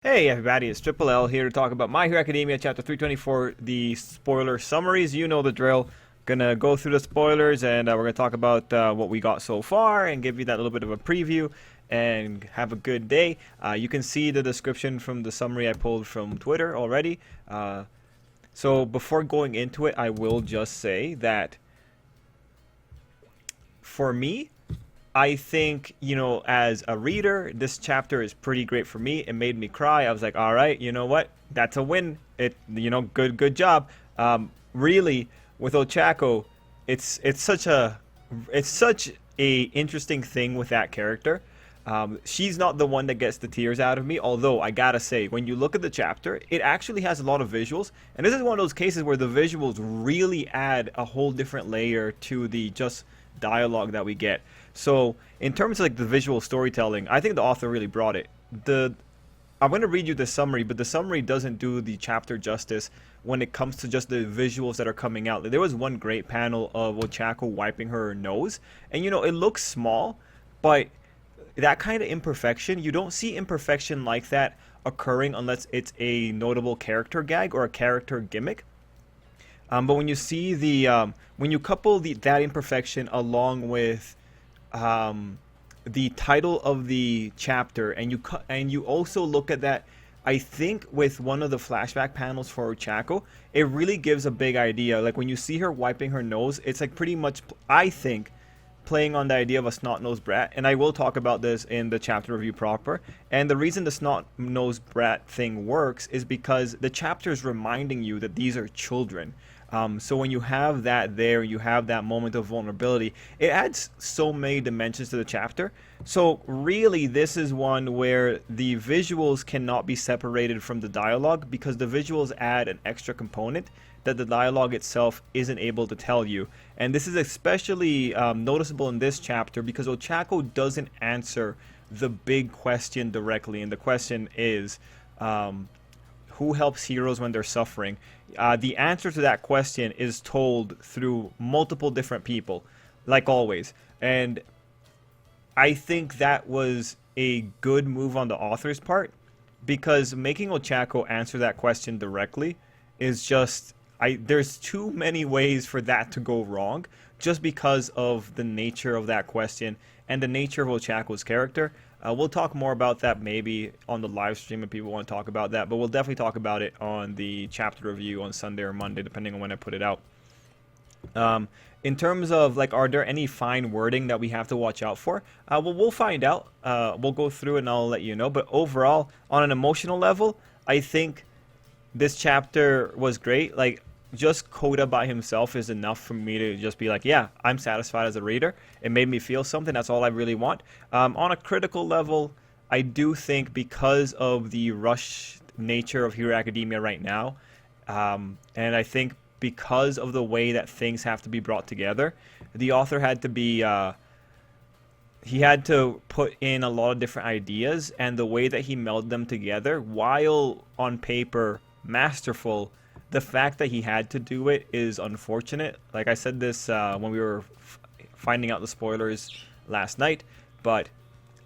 Hey everybody, it's Tripl-L here to talk about My Hero Academia Chapter 324, the spoiler summaries. You know the drill. Gonna go through the spoilers and we're gonna talk about what we got so far and give you that little bit of a preview and have a good day. You can see the description from the summary I pulled from Twitter already. So before going into it, I will just say that for me, I think, as a reader, this chapter is pretty great for me. It made me cry. I was like, all right, you know what? That's a win. Good job. Really, with Ochako, it's such a interesting thing with that character. She's not the one that gets the tears out of me, although I gotta say, when you look at the chapter, it actually has a lot of visuals, and this is one of those cases where the visuals really add a whole different layer to the just dialogue that we get. So in terms of like the visual storytelling, I think the author really brought it. I'm going to read you the summary, but the summary doesn't do the chapter justice when it comes to just the visuals that are coming out. There was one great panel of Ochako wiping her nose, and it looks small, but that kind of imperfection, you don't see imperfection like that occurring unless it's a notable character gag or a character gimmick. But when you see when you couple that imperfection along with the title of the chapter, and you also look at that, I think with one of the flashback panels for Ochako, it really gives a big idea. Like when you see her wiping her nose, it's like pretty much, I think, playing on the idea of a snot-nosed brat, and I will talk about this in the chapter review proper. And the reason the snot-nosed brat thing works is because the chapter is reminding you that these are children. So when you have that there, you have that moment of vulnerability, it adds so many dimensions to the chapter. So really, this is one where the visuals cannot be separated from the dialogue, because the visuals add an extra component that the dialogue itself isn't able to tell you. And this is especially noticeable in this chapter because Ochako doesn't answer the big question directly, and the question is, who helps heroes when they're suffering? The answer to that question is told through multiple different people, like always. And I think that was a good move on the author's part, because making Ochako answer that question directly is just, there's too many ways for that to go wrong, just because of the nature of that question and the nature of Ochako's character. We'll talk more about that maybe on the live stream if people want to talk about that, but we'll definitely talk about it on the chapter review on Sunday or Monday, depending on when I put it out. In terms of, like, are there any fine wording that we have to watch out for? Well, we'll find out. We'll go through and I'll let you know. But overall, on an emotional level, I think this chapter was great. Like, just Coda by himself is enough for me to just be like, yeah, I'm satisfied as a reader. It made me feel something. That's all I really want. On a critical level, I do think because of the rush nature of Hero Academia right now, and I think because of the way that things have to be brought together, the author had to be he had to put in a lot of different ideas, and the way that he melded them together, while on paper masterful, the fact that he had to do it is unfortunate. Like I said this when we were finding out the spoilers last night, but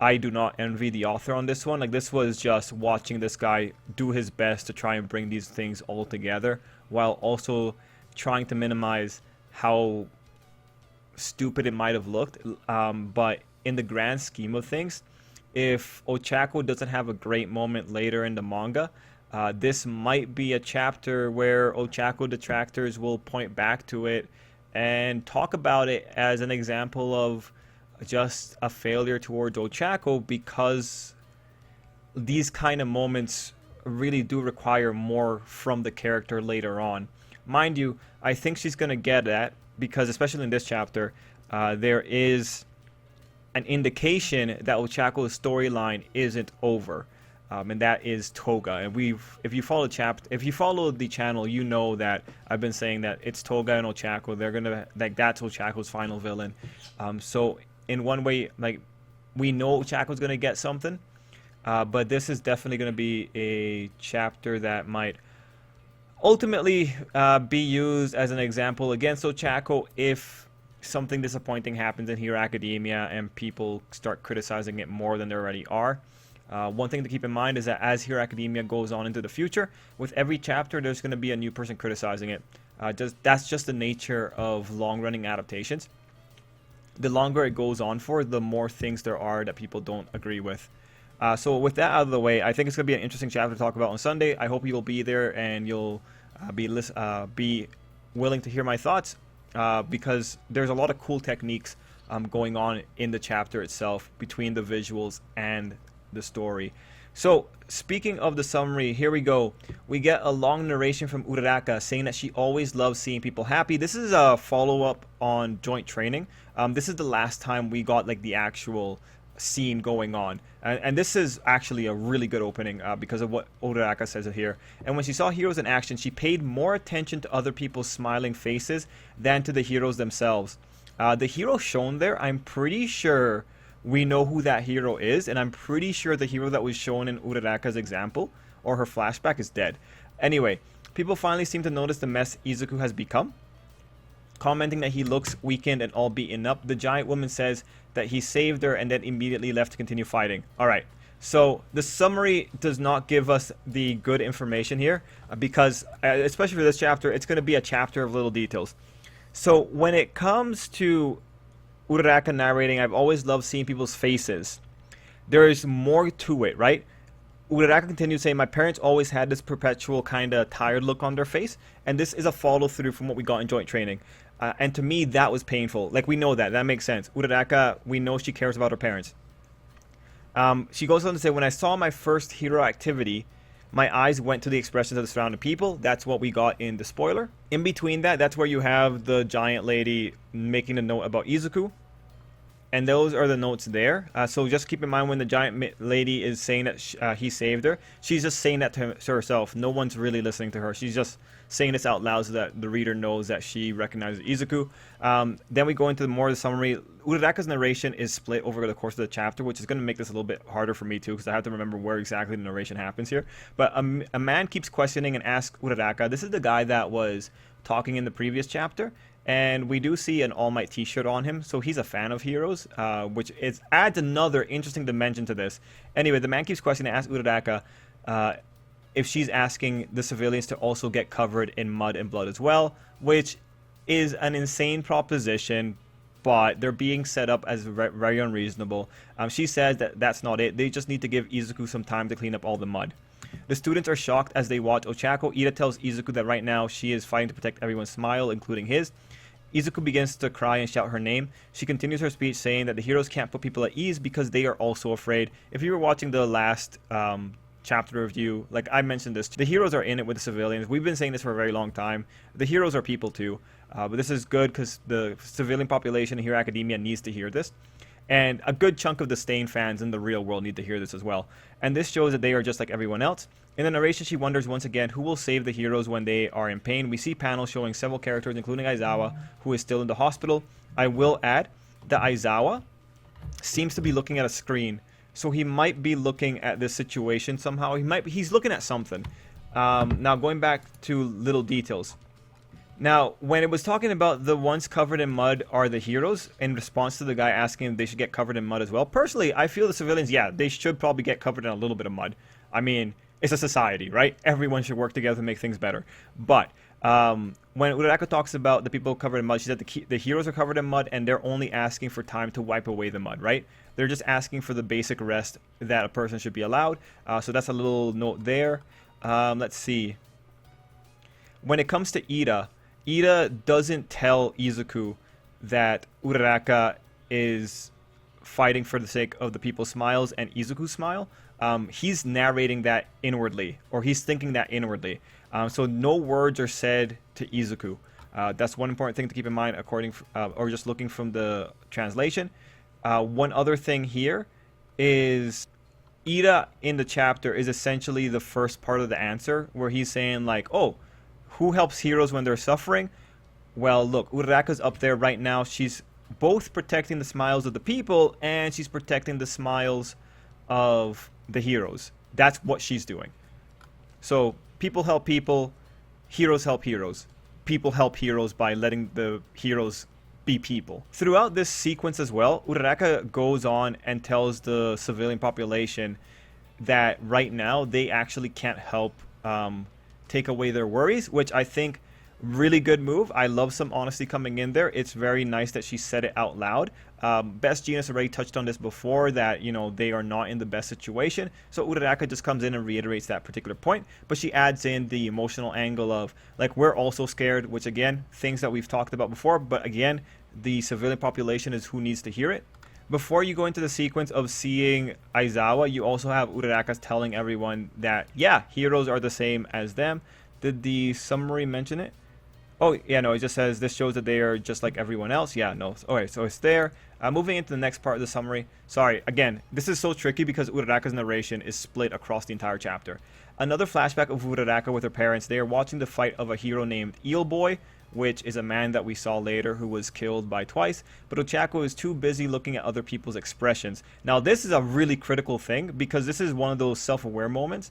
I do not envy the author on this one. Like, this was just watching this guy do his best to try and bring these things all together, while also trying to minimize how stupid it might have looked. But in the grand scheme of things, if Ochako doesn't have a great moment later in the manga, this might be a chapter where Ochako detractors will point back to it and talk about it as an example of just a failure towards Ochako, because these kind of moments really do require more from the character later on. Mind you, I think she's going to get that, because especially in this chapter, there is an indication that Ochako's storyline isn't over. And that is Toga. And if you follow the channel, you know that I've been saying that it's Toga and Ochako. They're gonna, like, that's Ochako's final villain. So in one way, like, we know Ochako's gonna get something, but this is definitely gonna be a chapter that might ultimately be used as an example against Ochako if something disappointing happens in Hero Academia and people start criticizing it more than they already are. One thing to keep in mind is that as Hero Academia goes on into the future, with every chapter, there's going to be a new person criticizing it. That's just the nature of long-running adaptations. The longer it goes on for, the more things there are that people don't agree with. So with that out of the way, I think it's going to be an interesting chapter to talk about on Sunday. I hope you'll be there and you'll be willing to hear my thoughts, because there's a lot of cool techniques going on in the chapter itself between the visuals and the story. So speaking of the summary, here we go. We get a long narration from Uraraka saying that she always loves seeing people happy. This is a follow-up on joint training. This is the last time we got like the actual scene going on, and this is actually a really good opening because of what Uraraka says here. And when she saw heroes in action, she paid more attention to other people's smiling faces than to the heroes themselves. The hero shown there, I'm pretty sure we know who that hero is, and I'm pretty sure the hero that was shown in Uraraka's example or her flashback is dead. Anyway, people finally seem to notice the mess Izuku has become, commenting that he looks weakened and all beaten up. The giant woman says that he saved her and then immediately left to continue fighting. Alright, so the summary does not give us the good information here, because, especially for this chapter, it's going to be a chapter of little details. So when it comes to Uraraka narrating, I've always loved seeing people's faces. There is more to it, right? Uraraka continues saying, my parents always had this perpetual kind of tired look on their face, and this is a follow through from what we got in joint training. And to me, that was painful. Like, we know that makes sense. Uraraka, we know she cares about her parents. She goes on to say, when I saw my first hero activity, my eyes went to the expressions of the surrounding people. That's what we got in the spoiler. In between that, that's where you have the giant lady making a note about Izuku. And those are the notes there. So just keep in mind when the giant lady is saying that he saved her, she's just saying that to herself. No one's really listening to her. She's just saying this out loud so that the reader knows that she recognizes Izuku. Then we go into more of the summary. Uraraka's narration is split over the course of the chapter, which is going to make this a little bit harder for me too, because I have to remember where exactly the narration happens here. But a man keeps questioning and asks Uraraka. This is the guy that was talking in the previous chapter. And we do see an All Might t-shirt on him, so he's a fan of heroes, which adds another interesting dimension to this. Anyway, the man keeps questioning and asks Uraraka if she's asking the civilians to also get covered in mud and blood as well, which is an insane proposition, but they're being set up as very unreasonable. She says that that's not it. They just need to give Izuku some time to clean up all the mud. The students are shocked as they watch Ochako. Ida tells Izuku that right now she is fighting to protect everyone's smile, including his. Izuku begins to cry and shout her name. She continues her speech saying that the heroes can't put people at ease because they are also afraid. If you were watching the last chapter review, like I mentioned this, the heroes are in it with the civilians. We've been saying this for a very long time. The heroes are people too. But this is good because the civilian population in Hero Academia needs to hear this. And a good chunk of the Stain fans in the real world need to hear this as well. And this shows that they are just like everyone else. In the narration, she wonders once again who will save the heroes when they are in pain. We see panels showing several characters, including Aizawa, who is still in the hospital. I will add that Aizawa seems to be looking at a screen. So he might be looking at this situation somehow. He's looking at something. Now, going back to little details. Now, when it was talking about the ones covered in mud are the heroes, in response to the guy asking if they should get covered in mud as well, personally, I feel the civilians, yeah, they should probably get covered in a little bit of mud. I mean, it's a society, right? Everyone should work together to make things better. But when Uraraka talks about the people covered in mud, she said the heroes are covered in mud and they're only asking for time to wipe away the mud, right? They're just asking for the basic rest that a person should be allowed. So that's a little note there. Let's see. When it comes to Ida doesn't tell Izuku that Uraraka is fighting for the sake of the people's smiles and Izuku's smile. He's narrating that inwardly, or he's thinking that inwardly. So no words are said to Izuku. That's one important thing to keep in mind, or just looking from the translation. One other thing here is Ida in the chapter is essentially the first part of the answer, where he's saying like, oh, who helps heroes when they're suffering? Well, look, Uraraka's up there right now. She's both protecting the smiles of the people and she's protecting the smiles of the heroes. That's what she's doing. So people help people, heroes help heroes. People help heroes by letting the heroes be people. Throughout this sequence as well, Uraraka goes on and tells the civilian population that right now they actually can't help take away their worries, which I think really good move. I love some honesty coming in there. It's very nice that she said it out loud. Best Genius already touched on this before, that they are not in the best situation. So Uraraka just comes in and reiterates that particular point, but she adds in the emotional angle of like, we're also scared, which again, things that we've talked about before, but again, the civilian population is who needs to hear it. Before you go into the sequence of seeing Aizawa, you also have Uraraka telling everyone that, yeah, heroes are the same as them. Did the summary mention it? Oh, yeah, no, it just says this shows that they are just like everyone else. Yeah, no. Okay, so it's there. Moving into the next part of the summary. Sorry, again, this is so tricky because Uraraka's narration is split across the entire chapter. Another flashback of Uraraka with her parents. They are watching the fight of a hero named Eel Boy, which is a man that we saw later who was killed by Twice, but Ochako is too busy looking at other people's expressions. Now, this is a really critical thing because this is one of those self-aware moments.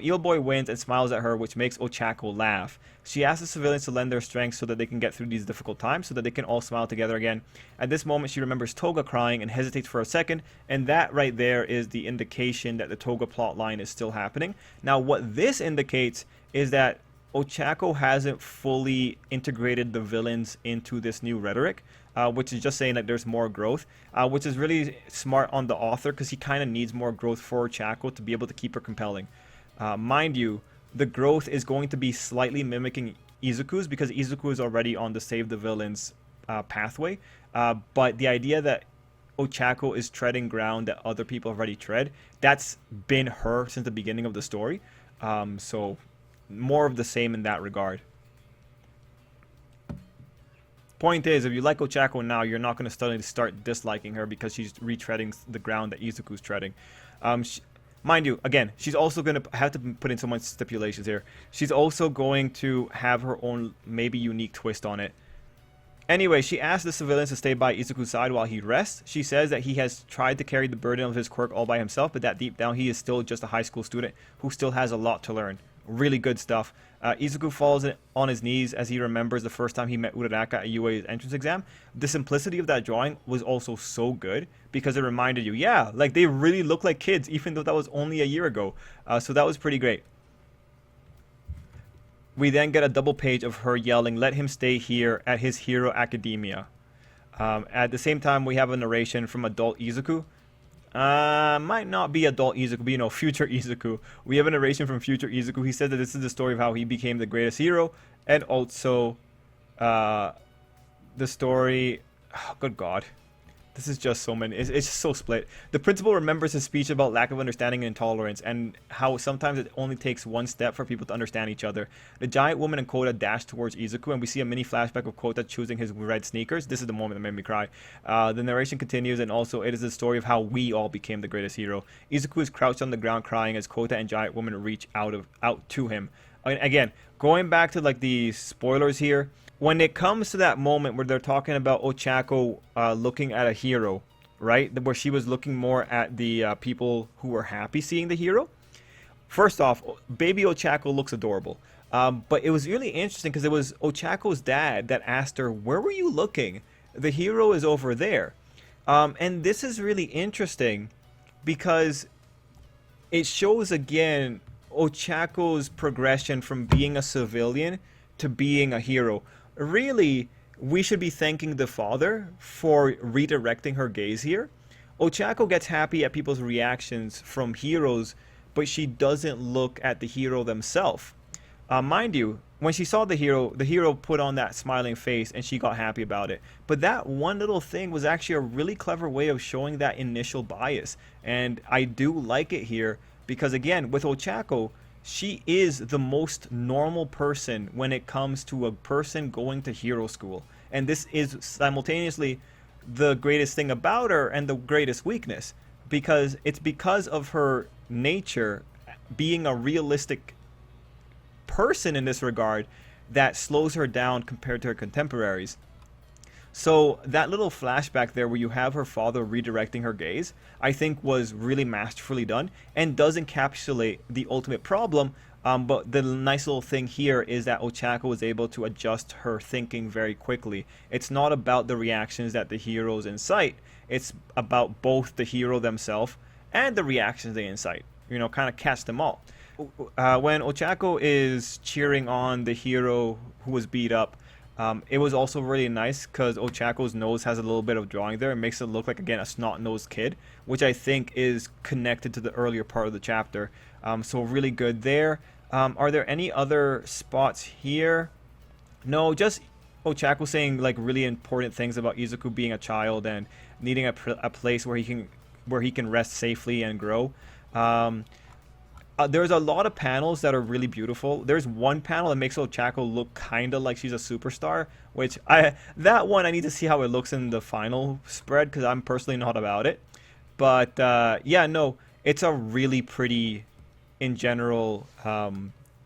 Eel Boy wins and smiles at her, which makes Ochako laugh. She asks the civilians to lend their strength so that they can get through these difficult times, so that they can all smile together again. At this moment, she remembers Toga crying and hesitates for a second, and that right there is the indication that the Toga plotline is still happening. Now, what this indicates is that Ochako hasn't fully integrated the villains into this new rhetoric, which is just saying that there's more growth, which is really smart on the author because he kind of needs more growth for Ochako to be able to keep her compelling. Mind you, the growth is going to be slightly mimicking Izuku's because Izuku is already on the save the villains pathway. But the idea that Ochako is treading ground that other people have already tread, that's been her since the beginning of the story. So more of the same in that regard. Point is, if you like Ochako now, you're not going to suddenly start disliking her because she's retreading the ground that Izuku's treading. Mind you, again, she's also going to have to put in so much stipulations here. She's also going to have her own maybe unique twist on it. Anyway, she asks the civilians to stay by Izuku's side while he rests. She says that he has tried to carry the burden of his quirk all by himself, but that deep down he is still just a high school student who still has a lot to learn. Really good stuff. Izuku falls on his knees as he remembers the first time he met Uraraka at UA's entrance exam. The simplicity of that drawing was also so good because it reminded you, yeah, like they really look like kids, even though that was only a year ago. So that was pretty great. We then get a double page of her yelling, "Let him stay here at his Hero Academia." At the same time, we have a narration from adult Izuku. Might not be adult Izuku, but future Izuku. We have a narration from future Izuku. He said that this is the story of how he became the greatest hero, and also the story. Oh, good God, this is just so many. It's just so split. The principal remembers his speech about lack of understanding and intolerance, and how sometimes it only takes one step for people to understand each other. The giant woman and Kota dash towards Izuku, and we see a mini flashback of Kota choosing his red sneakers. This is the moment that made me cry. The narration continues, and also it is the story of how we all became the greatest hero. Izuku is crouched on the ground crying as Kota and giant woman reach out to him. And again, going back to like the spoilers here. When it comes to that moment where they're talking about Ochako looking at a hero, right? Where she was looking more at the people who were happy seeing the hero. First off, baby Ochako looks adorable. But it was really interesting because it was Ochako's dad that asked her, "Where were you looking? The hero is over there." And this is really interesting because it shows again Ochako's progression from being a civilian to being a hero. Really, we should be thanking the father for redirecting her gaze here. Ochako gets happy at people's reactions from heroes, but she doesn't look at the hero themselves. Mind you, when she saw the hero put on that smiling face and she got happy about it. But that one little thing was actually a really clever way of showing that initial bias. And I do like it here because, again, with Ochako, she is the most normal person when it comes to a person going to hero school. And this is simultaneously the greatest thing about her and the greatest weakness. Because it's because of her nature being a realistic person in this regard that slows her down compared to her contemporaries. So that little flashback there where you have her father redirecting her gaze, I think was really masterfully done and does encapsulate the ultimate problem. But the nice little thing here is that Ochako was able to adjust her thinking very quickly. It's not about the reactions that the heroes incite. It's about both the hero themselves and the reactions they incite. kind of catch them all. When Ochako is cheering on the hero who was beat up, it was also really nice because Ochako's nose has a little bit of drawing there. It makes it look like, again, a snot-nosed kid, which I think is connected to the earlier part of the chapter. So really good there. Are there any other spots here? No, just Ochako saying like really important things about Izuku being a child and needing a place where he can rest safely and grow. There's a lot of panels that are really beautiful. There's one panel that makes Ochako look kind of like she's a superstar, which that one I need to see how it looks in the final spread because I'm personally not about it. But yeah, no, it's a really pretty, in general,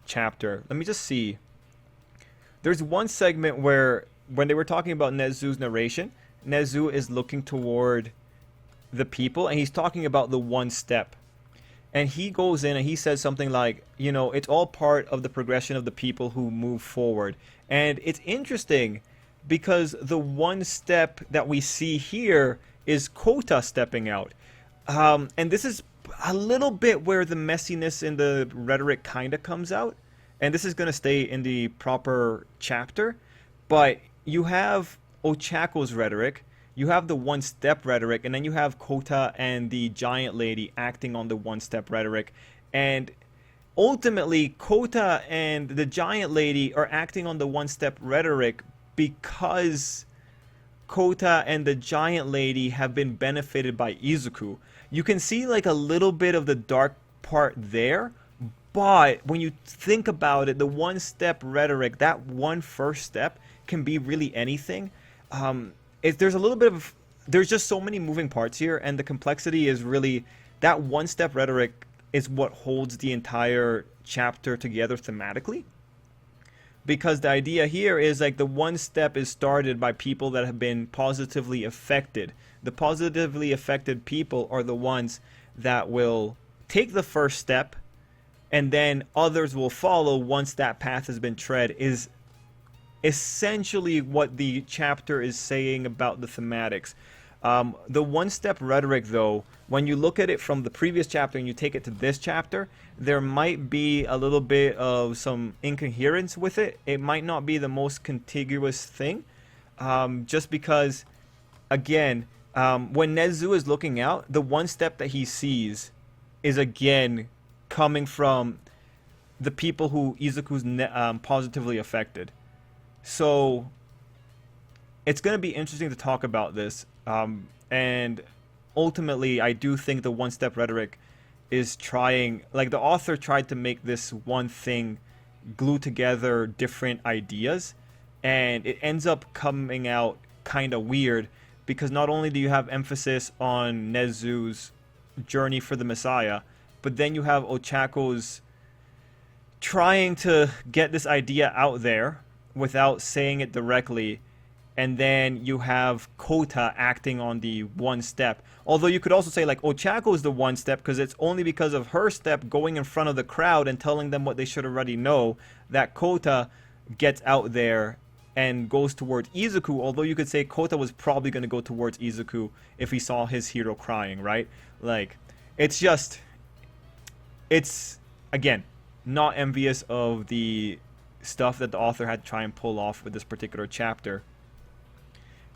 chapter. Let me just see. There's one segment where when they were talking about Nezu's narration, Nezu is looking toward the people and he's talking about the one step. And he goes in and he says something like, it's all part of the progression of the people who move forward. And it's interesting because the one step that we see here is Kota stepping out. And this is a little bit where the messiness in the rhetoric kind of comes out. And this is going to stay in the proper chapter. But you have Ochako's rhetoric. You have the one-step rhetoric, and then you have Kota and the giant lady acting on the one-step rhetoric. And ultimately, Kota and the giant lady are acting on the one-step rhetoric because Kota and the giant lady have been benefited by Izuku. You can see like a little bit of the dark part there, but when you think about it, the one-step rhetoric, that one first step, can be really anything. There's just so many moving parts here, and the complexity is really that one-step rhetoric is what holds the entire chapter together thematically. Because the idea here is like the one step is started by people that have been positively affected. The positively affected people are the ones that will take the first step, and then others will follow once that path has been tread, is essentially what the chapter is saying about the thematics. The one-step rhetoric, though, when you look at it from the previous chapter and you take it to this chapter, there might be a little bit of some incoherence with it. It might not be the most contiguous thing, just because, again, when Nezu is looking out, the one step that he sees is, again, coming from the people who Izuku's positively affected. So it's going to be interesting to talk about this. And ultimately, I do think the one-step rhetoric is trying, like the author tried to make this one thing glue together different ideas. And it ends up coming out kind of weird because not only do you have emphasis on Nezu's journey for the Messiah, but then you have Ochako's trying to get this idea out there without saying it directly, and then you have Kota acting on the one step. Although you could also say like Ochako is the one step because it's only because of her step going in front of the crowd and telling them what they should already know that Kota gets out there and goes towards Izuku. Although you could say Kota was probably going to go towards Izuku if he saw his hero crying, right? Like, it's again, not envious of the stuff that the author had to try and pull off with this particular chapter.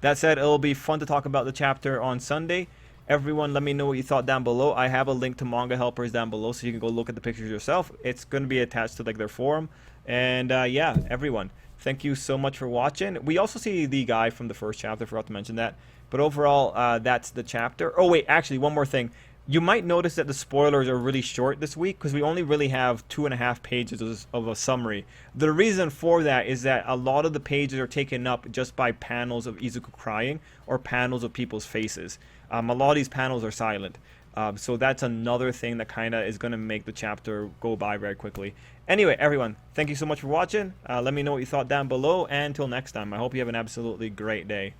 That said, it'll be fun to talk about the chapter on Sunday. Everyone, let me know what you thought down below. I have a link to Mangahelpers down below, so you can go look at the pictures yourself. It's going to be attached to like their forum. And yeah, everyone, thank you so much for watching. We also see the guy from the first chapter. I forgot to mention that. But overall, that's the chapter. Oh wait, actually, one more thing. You might notice that the spoilers are really short this week because we only really have 2.5 pages of a summary. The reason for that is that a lot of the pages are taken up just by panels of Izuku crying or panels of people's faces. A lot of these panels are silent. So that's another thing that kind of is going to make the chapter go by very quickly. Anyway, everyone, thank you so much for watching. Let me know what you thought down below. And until next time, I hope you have an absolutely great day.